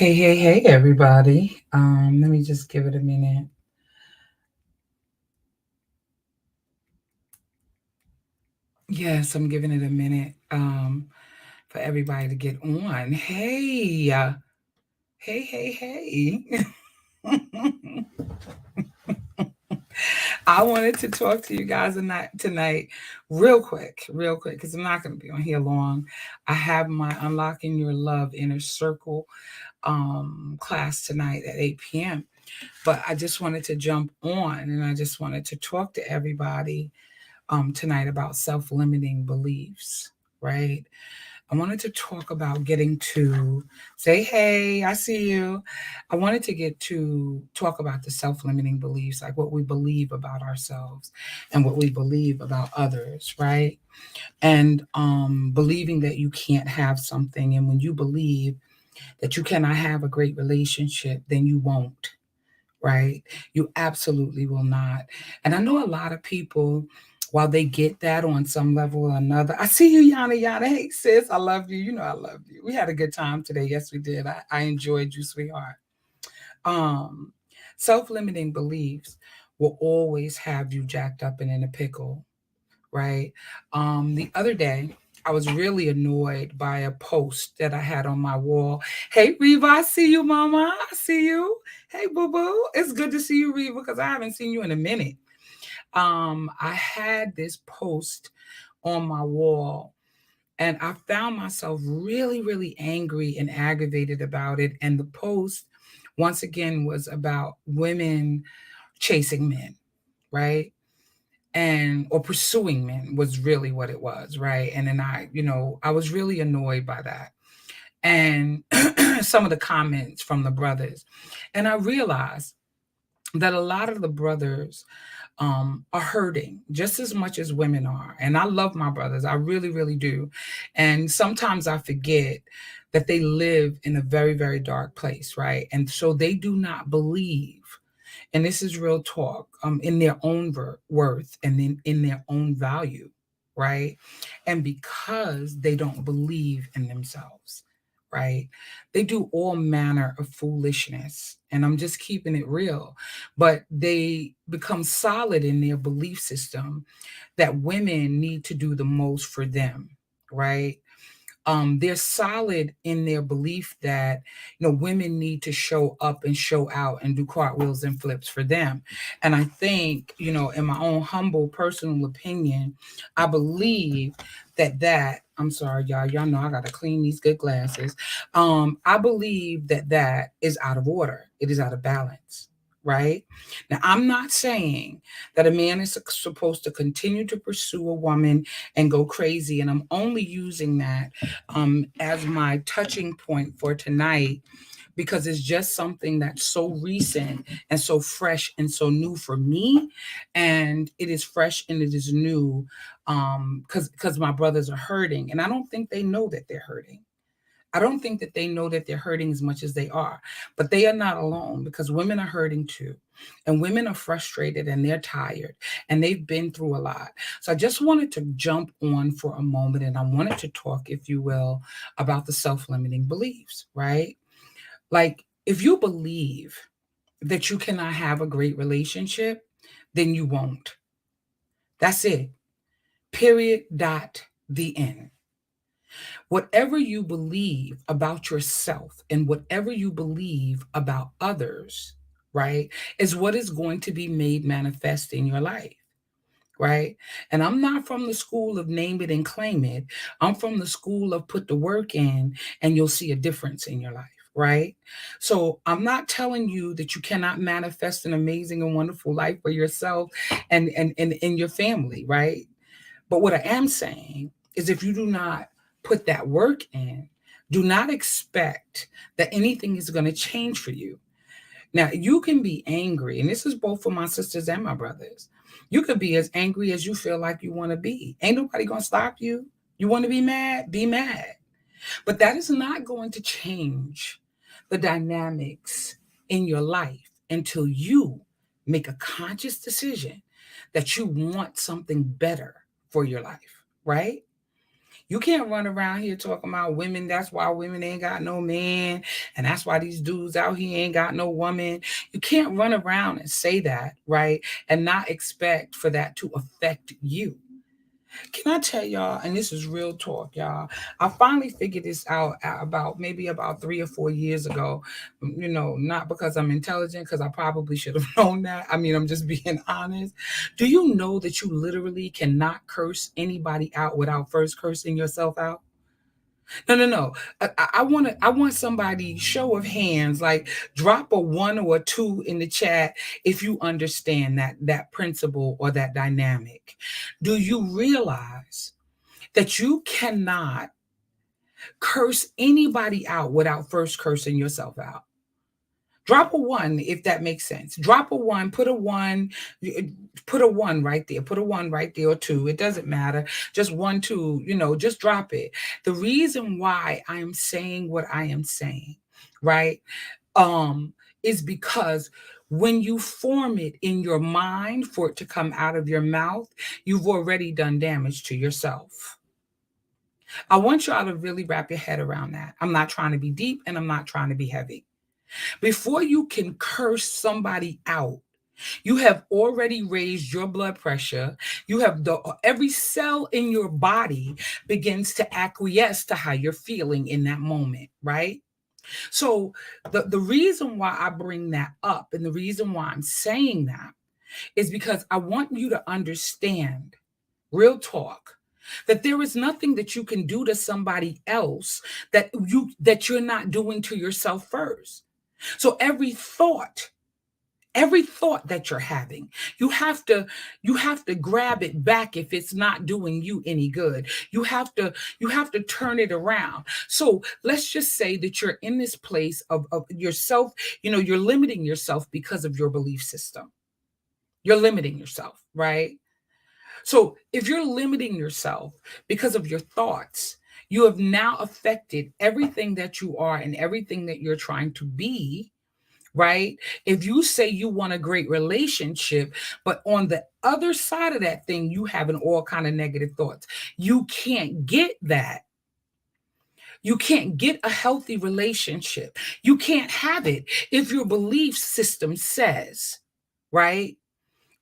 Hey, everybody. Let me just give it a minute. Yes, I'm giving it a minute for everybody to get on. Hey. I wanted to talk to you guys tonight real quick, because I'm not going to be on here long. I have my Unlocking Your Love Inner Circle class tonight at 8 p.m. But I just wanted to jump on and I just wanted to talk to everybody tonight about self-limiting beliefs, right? I wanted to talk about getting to say, hey, I see you. I wanted to get to talk about the self-limiting beliefs, like what we believe about ourselves and what we believe about others, right? And believing that you can't have something. And when you believe that you cannot have a great relationship, then you won't, right? You absolutely will not. And I know a lot of people, while they get that on some level or another, I see you, Yana. Hey, sis, I love you. You know I love you. We had a good time today. Yes, we did. I enjoyed you, sweetheart. Um, Self-limiting beliefs will always have you jacked up and in a pickle, right? The other day, I was really annoyed by a post that I had on my wall. Hey, Reva, I see you, Mama. I see you. Hey, Boo Boo. It's good to see you, Reva, because I haven't seen you in a minute. I had this post on my wall, and I found myself really angry and aggravated about it. And the post, once again, was about women chasing men, right? And or pursuing men was really what it was, right? And then I was really annoyed by that and some of the comments from the brothers. And I realized that a lot of the brothers are hurting just as much as women are. And I love my brothers, I really do. And sometimes I forget that they live in a very dark place, right? And so they do not believe, and this is real talk, in their own worth and in their own value, right? And because they don't believe in themselves, right? They do all manner of foolishness, and I'm just keeping it real. But they become solid in their belief system that women need to do the most for them, right? They're solid in their belief that women need to show up and show out and do cartwheels and flips for them. And I think, in my own humble personal opinion, I believe that I'm sorry, y'all know I gotta clean these good glasses. I believe that is out of order. It is out of balance, right? Now, I'm not saying that a man is supposed to continue to pursue a woman and go crazy, and I'm only using that as my touching point for tonight because it's just something that's so recent and so fresh and so new for me. And it is fresh and it is new because my brothers are hurting, and I don't think they know that they're hurting. I don't think that they know that they're hurting as much as they are, but they are not alone because women are hurting too. And women are frustrated and they're tired and they've been through a lot. So I just wanted to jump on for a moment and I wanted to talk, if you will, about the self limiting beliefs, right? Like, if you believe that you cannot have a great relationship, then you won't. That's it. Period. Dot. The end. Whatever you believe about yourself and whatever you believe about others, right, is what is going to be made manifest in your life, right? And I'm not from the school of name it and claim it. I'm from the school of put the work in and you'll see a difference in your life. Right. So I'm not telling you that you cannot manifest an amazing and wonderful life for yourself and in your family. Right. But what I am saying is if you do not put that work in, do not expect that anything is going to change for you. Now, you can be angry, and this is both for my sisters and my brothers. You could be as angry as you feel like you want to be. Ain't nobody going to stop you. You want to be mad? Be mad. But that is not going to change the dynamics in your life until you make a conscious decision that you want something better for your life, right? You can't run around here talking about women. That's why women ain't got no man. And that's why these dudes out here ain't got no woman. You can't run around and say that, right? And not expect for that to affect you. Can I tell y'all, and this is real talk, y'all. I finally figured this out about maybe about 3 or 4 years ago. Not because I'm intelligent, because I probably should have known that. I mean, I'm just being honest. Do you know that you literally cannot curse anybody out without first cursing yourself out? No, no, no. I want somebody show of hands, like drop a one or a two in the chat if you understand that principle or that dynamic. Do you realize that you cannot curse anybody out without first cursing yourself out? Drop a one if that makes sense. Drop a one, put a one right there, put a one right there or two. It doesn't matter. Just one, two, just drop it. The reason why I am saying what I am saying, right? Is because when you form it in your mind for it to come out of your mouth, you've already done damage to yourself. I want y'all to really wrap your head around that. I'm not trying to be deep and I'm not trying to be heavy. Before you can curse somebody out, you have already raised your blood pressure. You have every cell in your body begins to acquiesce to how you're feeling in that moment, right? So the reason why I bring that up and the reason why I'm saying that is because I want you to understand, real talk, that there is nothing that you can do to somebody else that you're not doing to yourself first. So every thought that you're having, you have to grab it back if it's not doing you any good. You have to turn it around. So let's just say that you're in this place of yourself. You're limiting yourself because of your belief system. You're limiting yourself, right? So if you're limiting yourself because of your thoughts, you have now affected everything that you are and everything that you're trying to be, right? If you say you want a great relationship, but on the other side of that thing, you having all kind of negative thoughts, you can't get that. You can't get a healthy relationship. You can't have it if your belief system says, right?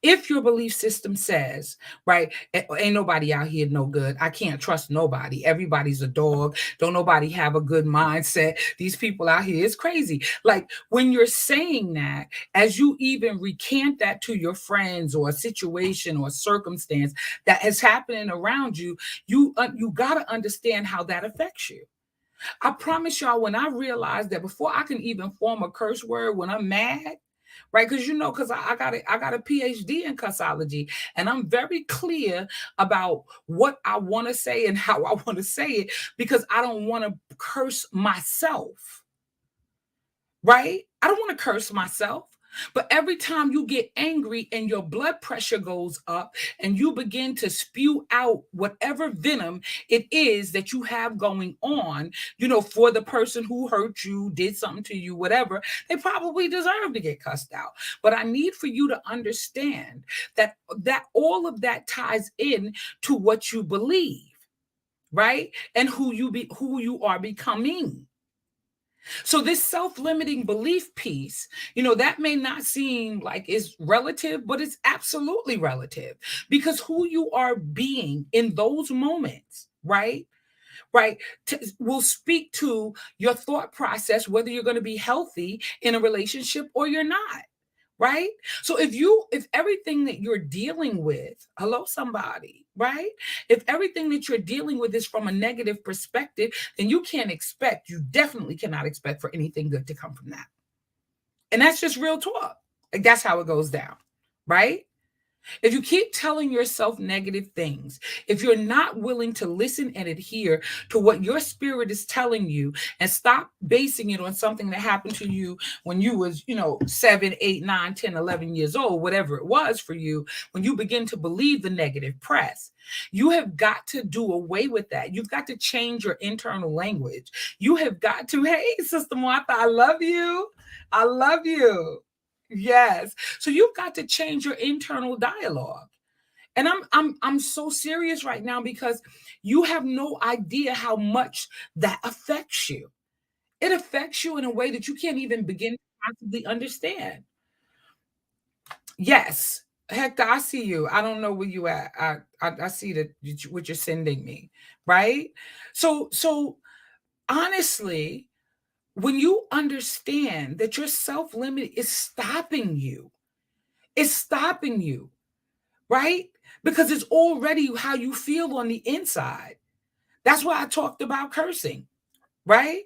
If your belief system says, right, ain't nobody out here no good. I can't trust nobody. Everybody's a dog. Don't nobody have a good mindset. These people out here is crazy. Like when you're saying that, as you even recant that to your friends or a situation or a circumstance that is happening around you, you got to understand how that affects you. I promise y'all, when I realized that before I can even form a curse word when I'm mad, right? Because I got a PhD in cursology, and I'm very clear about what I want to say and how I want to say it because I don't want to curse myself, right? I don't want to curse myself. But every time you get angry and your blood pressure goes up and you begin to spew out whatever venom it is that you have going on, for the person who hurt you, did something to you, whatever, they probably deserve to get cussed out. But I need for you to understand that all of that ties in to what you believe, right? And who you are becoming. So this self-limiting belief piece, that may not seem like it's relative, but it's absolutely relative because who you are being in those moments, right? Right, will speak to your thought process, whether you're going to be healthy in a relationship or you're not. Right. So if everything that you're dealing with, hello, somebody, right? If everything that you're dealing with is from a negative perspective, then you definitely cannot expect for anything good to come from that. And that's just real talk. Like that's how it goes down. Right. If you keep telling yourself negative things, if you're not willing to listen and adhere to what your spirit is telling you and stop basing it on something that happened to you when you was, 7, 8, 9, 10, 11 years old, whatever it was for you, when you begin to believe the negative press, you have got to do away with that. You've got to change your internal language. You have got to, hey, Sister Martha, I love you. I love you. Yes. So you've got to change your internal dialogue. And I'm so serious right now because you have no idea how much that affects you. It affects you in a way that you can't even begin to possibly understand. Yes. Hector, I see you. I don't know where you at. I see that what you're sending me, right? So honestly, when you understand that your self-limit is stopping you, it's stopping you, right? Because it's already how you feel on the inside. That's why I talked about cursing, right?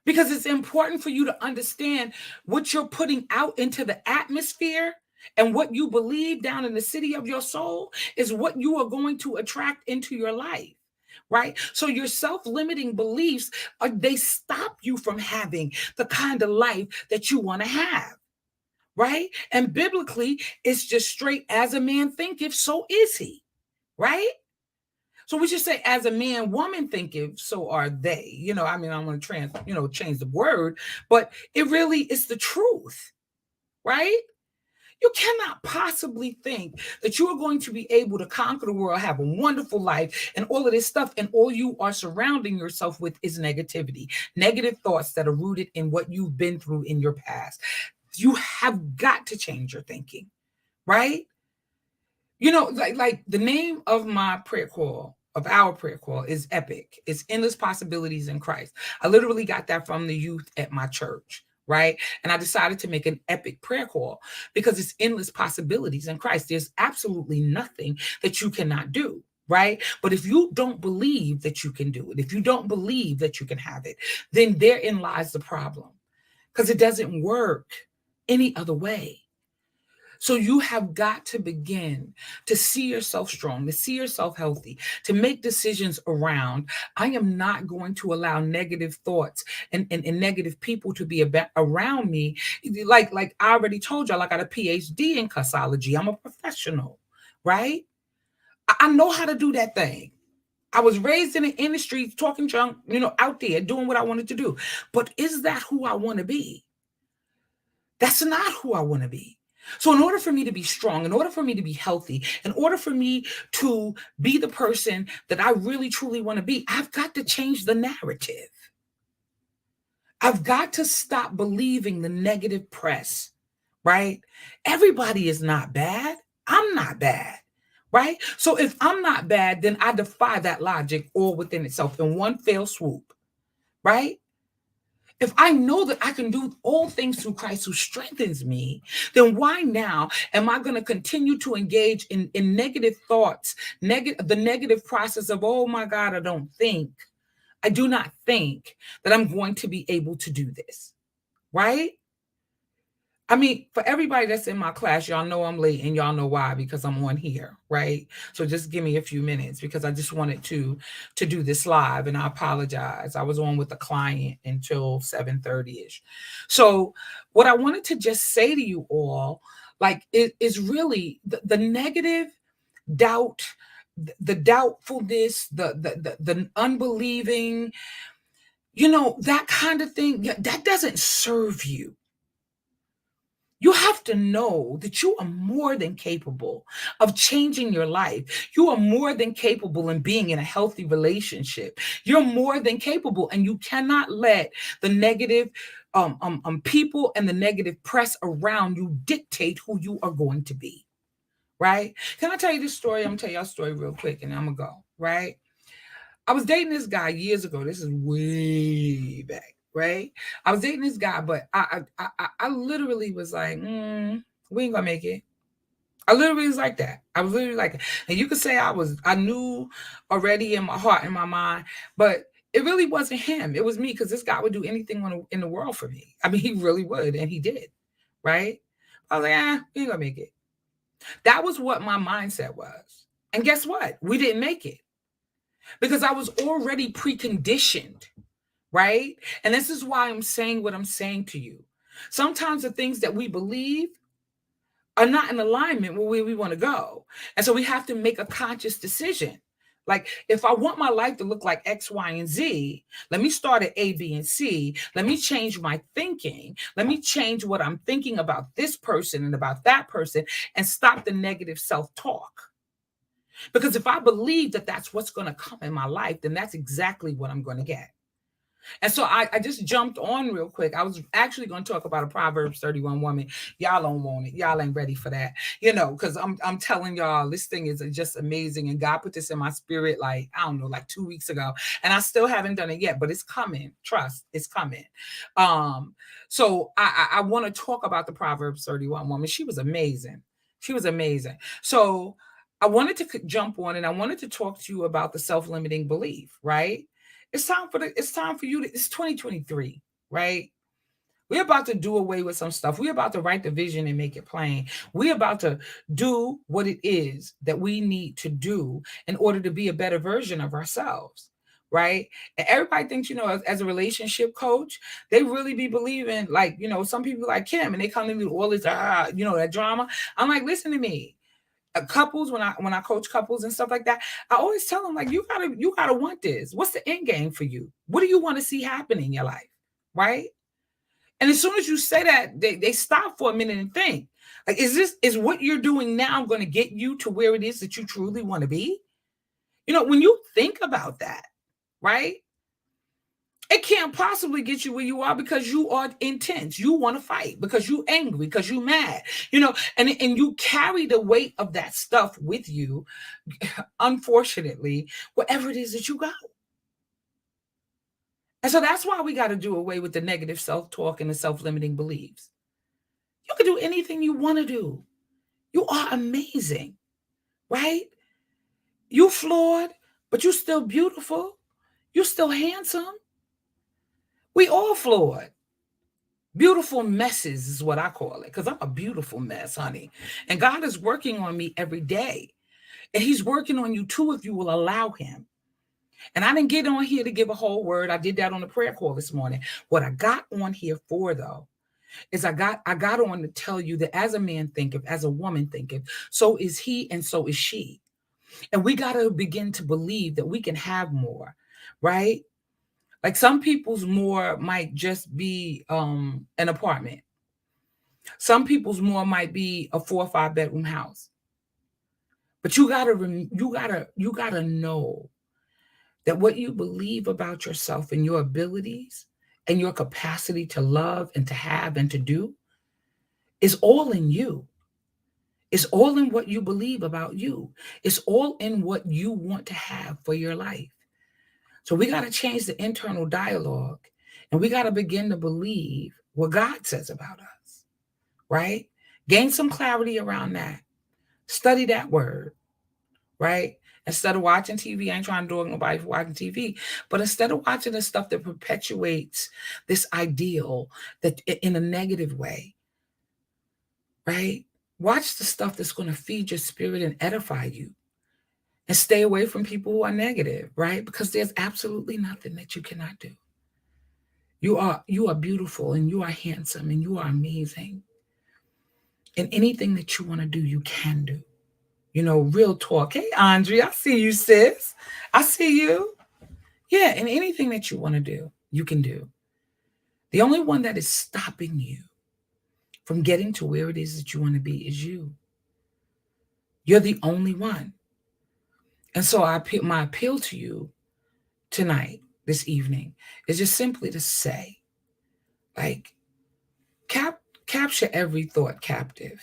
Because it's important for you to understand what you're putting out into the atmosphere and what you believe down in the city of your soul is what you are going to attract into your life, right? So your self-limiting beliefs they stop you from having the kind of life that you want to have, right? And biblically it's just straight, as a man thinketh so is he, right? So we should say, as a man, woman thinketh, so are they. I mean, I want to change the word, but it really is the truth, right? You cannot possibly think that you are going to be able to conquer the world, have a wonderful life, and all of this stuff, and all you are surrounding yourself with is negativity, negative thoughts that are rooted in what you've been through in your past. You have got to change your thinking, right? Like the name of my prayer call, of our prayer call, is Epic. It's Endless Possibilities in Christ. I literally got that from the youth at my church, right? And I decided to make an epic prayer call because it's endless possibilities in Christ. There's absolutely nothing that you cannot do, right? But if you don't believe that you can do it, if you don't believe that you can have it, then therein lies the problem, because it doesn't work any other way. So you have got to begin to see yourself strong, to see yourself healthy, to make decisions around. I am not going to allow negative thoughts and negative people to be around me. Like I already told y'all, I got a PhD in cussology. I'm a professional, right? I know how to do that thing. I was raised in the industry talking junk, out there doing what I wanted to do. But is that who I want to be? That's not who I want to be. So, in order for me to be strong, in order for me to be healthy, in order for me to be the person that I really truly want to be, I've got to change the narrative. I've got to stop believing the negative press, right? Everybody is not bad. I'm not bad, right? So, if I'm not bad, then I defy that logic all within itself in one fell swoop, right? If I know that I can do all things through Christ who strengthens me, then why now am I going to continue to engage in negative thoughts, the negative process of, oh my God, I do not think that I'm going to be able to do this, right? I mean, for everybody that's in my class, y'all know I'm late and y'all know why, because I'm on here, right? So just give me a few minutes because I just wanted to do this live, and I apologize. I was on with a client until 7:30ish. So what I wanted to just say to you all, like, it is really the negative doubt, the doubtfulness, the unbelieving, that kind of thing, that doesn't serve you. You have to know that you are more than capable of changing your life. You are more than capable in being in a healthy relationship. You're more than capable, and you cannot let the negative people and the negative press around you dictate who you are going to be. Right? Can I tell you this story? I'm gonna tell y'all a story real quick, and I'm gonna go. Right? I was dating this guy years ago. This is way back, right? I was dating this guy, but I literally was like, we ain't gonna make it. I literally was like that. I was literally like, and you could say I knew already in my heart, in my mind, but it really wasn't him. It was me, because this guy would do anything in the world for me. I mean, he really would, and he did, right? I was like, we ain't gonna make it. That was what my mindset was. And guess what? We didn't make it, because I was already preconditioned, right? And this is why I'm saying what I'm saying to you. Sometimes the things that we believe are not in alignment with where we want to go. And so we have to make a conscious decision. Like, if I want my life to look like X, Y, and Z, let me start at A, B, and C. Let me change my thinking. Let me change what I'm thinking about this person and about that person, and stop the negative self-talk. Because if I believe that that's what's going to come in my life, then that's exactly what I'm going to get. And so I just jumped on real quick. I was actually going to talk about a Proverbs 31 woman. Y'all don't want it. Y'all ain't ready for that. Because I'm telling y'all, this thing is just amazing. And God put this in my spirit, like, I don't know, like 2 weeks ago. And I still haven't done it yet, but it's coming. Trust, it's coming. So I want to talk about the Proverbs 31 woman. She was amazing. She was amazing. So I wanted to jump on and I wanted to talk to you about the self-limiting belief, right? It's time for you to, it's 2023, right? We're about to do away with some stuff. We're about to write the vision and make it plain. We're about to do what it is that we need to do in order to be a better version of ourselves. Right. And everybody thinks, as a relationship coach, they really be believing, like, some people like Kim and they come to me with all this, that drama. I'm like, listen to me. Couples, when I coach couples and stuff like that, I always tell them, like, you gotta want this. What's the end game for you? What do you want to see happen in your life? Right. And as soon as you say that, they stop for a minute and think, like, is what you're doing now going to get you to where it is that you truly want to be? When you think about that, right? It can't possibly get you where you are because you are intense. You want to fight because you angry, because you mad, and you carry the weight of that stuff with you, unfortunately, wherever it is that you go. And so that's why we got to do away with the negative self-talk and the self-limiting beliefs. You can do anything you want to do. You are amazing, right? You flawed, but you still beautiful. You still handsome. We all flawed. Beautiful messes is what I call it, because I'm a beautiful mess, honey. And God is working on me every day. And he's working on you too if you will allow him. And I didn't get on here to give a whole word. I did that on the prayer call this morning. What I got on here for, though, is I got on to tell you that as a man thinketh, as a woman thinketh, so is he and so is she. And we got to begin to believe that we can have more, right? Like, some people's more might just be an apartment. Some people's more might be a 4 or 5 bedroom house. But you gotta know that what you believe about yourself and your abilities and your capacity to love and to have and to do is all in you. It's all in what you believe about you. It's all in what you want to have for your life. So we got to change the internal dialogue and we got to begin to believe what God says about us, right? Gain some clarity around that. Study that word, right? Instead of watching TV, I ain't trying to dog nobody for watching TV, but instead of watching the stuff that perpetuates this ideal that in a negative way, right? Watch the stuff that's going to feed your spirit and edify you. And stay away from people who are negative, right? Because there's absolutely nothing that you cannot do. You are beautiful and you are handsome and you are amazing. And anything that you want to do, you can do. Real talk. Hey, Andre, I see you, sis. I see you. Yeah, and anything that you want to do, you can do. The only one that is stopping you from getting to where it is that you want to be is you. You're the only one. And so my appeal to you tonight, this evening, is just simply to say, like, capture every thought captive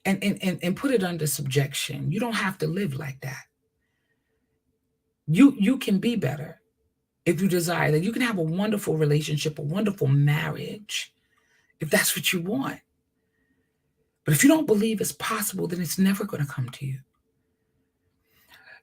and put it under subjection. You don't have to live like that. You can be better if you desire that. You can have a wonderful relationship, a wonderful marriage, if that's what you want. But if you don't believe it's possible, then it's never going to come to you.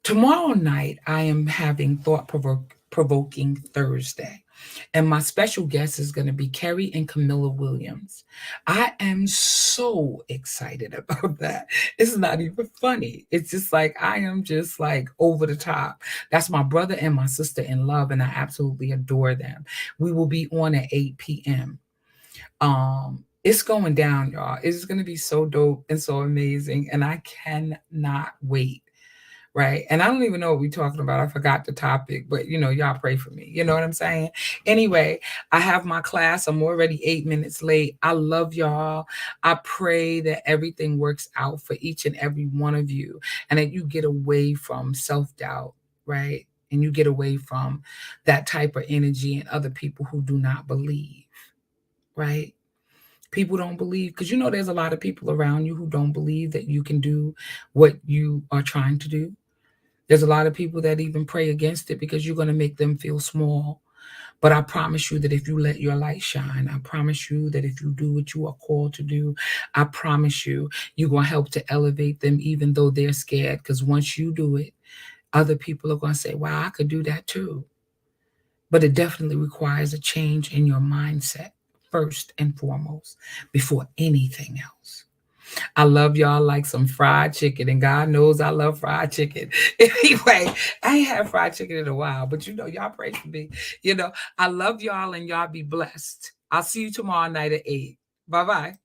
Tomorrow night, I am having Thought-Provoking Thursday. And my special guest is going to be Kerry and Camilla Williams. I am so excited about that. It's not even funny. It's just like, I am just like over the top. That's my brother and my sister in love, and I absolutely adore them. We will be on at 8 p.m. It's going down, y'all. It's going to be so dope and so amazing. And I cannot wait. right? And I don't even know what we're talking about. I forgot the topic, but y'all pray for me. You know what I'm saying? Anyway, I have my class. I'm already 8 minutes late. I love y'all. I pray that everything works out for each and every one of you and that you get away from self-doubt, right? And you get away from that type of energy and other people who do not believe, right? People don't believe because there's a lot of people around you who don't believe that you can do what you are trying to do. There's a lot of people that even pray against it because you're going to make them feel small. But I promise you that if you let your light shine, I promise you that if you do what you are called to do, I promise you, you're going to help to elevate them even though they're scared. Because once you do it, other people are going to say, wow, I could do that too. But it definitely requires a change in your mindset first and foremost before anything else. I love y'all like some fried chicken, and God knows I love fried chicken. Anyway, I ain't had fried chicken in a while, but y'all pray for me. I love y'all and y'all be blessed. I'll see you tomorrow night at 8. Bye bye.